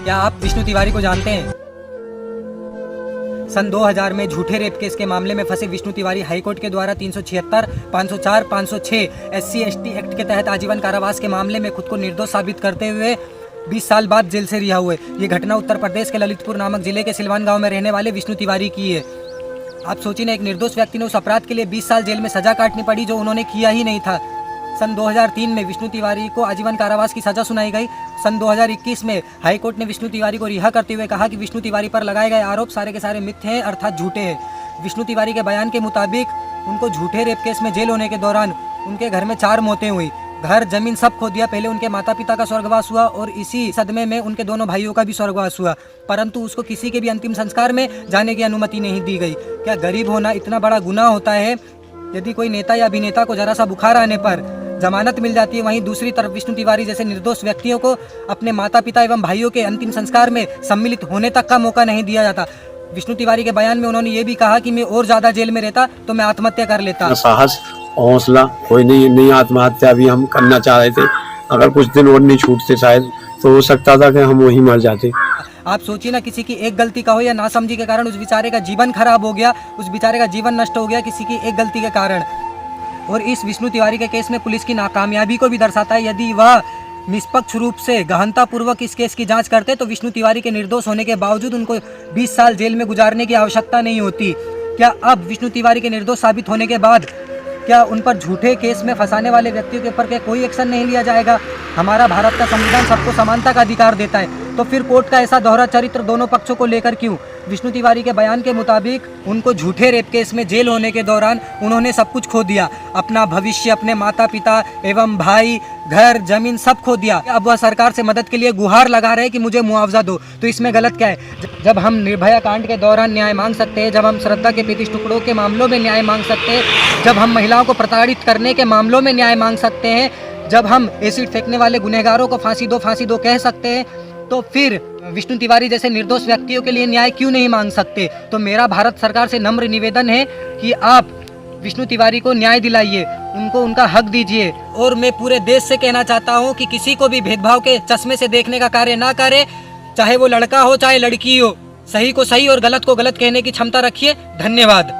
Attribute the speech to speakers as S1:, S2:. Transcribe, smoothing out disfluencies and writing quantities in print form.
S1: क्या आप विष्णु तिवारी को जानते हैं? सन 2000 में झूठे रेप केस के मामले में फंसे विष्णु तिवारी हाईकोर्ट के द्वारा 376, 504, 506 SC/ST एक्ट के तहत आजीवन कारावास के मामले में खुद को निर्दोष साबित करते हुए 20 साल बाद जेल से रिहा हुए। ये घटना उत्तर प्रदेश के ललितपुर नामक जिले के सिलवान गांव में रहने वाले विष्णु तिवारी की है। आप सोचिए ना, एक निर्दोष व्यक्ति ने उस अपराध के लिए 20 साल जेल में सजा काटनी पड़ी जो उन्होंने किया ही नहीं था। सन 2003 में विष्णु तिवारी को आजीवन कारावास की सजा सुनाई गई। सन 2021 में हाईकोर्ट ने विष्णु तिवारी को रिहा करते हुए कहा कि विष्णु तिवारी पर लगाए गए आरोप सारे के सारे मिथ्य हैं, अर्थात झूठे हैं। विष्णु तिवारी के बयान के मुताबिक उनको झूठे रेप केस में जेल होने के दौरान उनके घर में 4 मौतें हुई, घर जमीन सब खो दिया। पहले उनके माता पिता का स्वर्गवास हुआ और इसी सदमे में उनके दोनों भाइयों का भी स्वर्गवास हुआ, परंतु उसको किसी के भी अंतिम संस्कार में जाने की अनुमति नहीं दी गई। क्या गरीब होना इतना बड़ा गुनाह होता है? यदि कोई नेता या अभिनेता को जरा सा बुखार आने पर जमानत मिल जाती है, वहीं दूसरी तरफ विष्णु तिवारी जैसे निर्दोष व्यक्तियों को अपने माता पिता एवं भाइयों के अंतिम संस्कार में सम्मिलित होने तक का मौका नहीं दिया जाता। विष्णु तिवारी के बयान में उन्होंने ये भी कहा कि मैं और ज्यादा जेल में रहता तो मैं आत्महत्या कर लेता।
S2: साहस हौसला कोई नहीं आत्महत्या भी हम करना चाह रहे थे। अगर कुछ दिन और नहीं छूटते शायद तो हो सकता था कि हम वहीं मर जाते।
S1: आप सोचिए ना, किसी की एक गलती का हो या नासमझी के कारण उस बेचारे का जीवन खराब हो गया, उस बेचारे का जीवन नष्ट हो गया किसी की एक गलती के कारण। और इस विष्णु तिवारी के केस में पुलिस की नाकामयाबी को भी दर्शाता है। यदि वह निष्पक्ष रूप से गहनतापूर्वक इस केस की जांच करते तो विष्णु तिवारी के निर्दोष होने के बावजूद उनको 20 साल जेल में गुजारने की आवश्यकता नहीं होती। क्या अब विष्णु तिवारी के निर्दोष साबित होने के बाद क्या उन पर झूठे केस में फंसाने वाले व्यक्तियों के ऊपर क्या कोई एक्शन नहीं लिया जाएगा? हमारा भारत का संविधान सबको समानता का अधिकार देता है, तो फिर कोर्ट का ऐसा दोहरा चरित्र दोनों पक्षों को लेकर क्यों? विष्णु तिवारी के बयान के मुताबिक उनको झूठे रेप केस में जेल होने के दौरान उन्होंने सब कुछ खो दिया, अपना भविष्य, अपने माता पिता एवं भाई, घर जमीन सब खो दिया। अब वह सरकार से मदद के लिए गुहार लगा रहे हैं कि मुझे मुआवजा दो, तो इसमें गलत क्या है? जब हम निर्भया कांड के दौरान न्याय मांग सकते हैं, जब हम श्रद्धा के 35 टुकड़ों के मामलों में न्याय मांग सकते हैं, जब हम महिलाओं को प्रताड़ित करने के मामलों में न्याय मांग सकते हैं, जब हम एसिड फेंकने वाले गुनहगारों को फांसी दो कह सकते हैं, तो फिर विष्णु तिवारी जैसे निर्दोष व्यक्तियों के लिए न्याय क्यों नहीं मांग सकते? तो मेरा भारत सरकार से नम्र निवेदन है कि आप विष्णु तिवारी को न्याय दिलाइए, उनको उनका हक दीजिए। और मैं पूरे देश से कहना चाहता हूं कि किसी को भी भेदभाव के चश्मे से देखने का कार्य ना करे, चाहे वो लड़का हो चाहे लड़की हो। सही को सही और गलत को गलत कहने की क्षमता रखिए। धन्यवाद।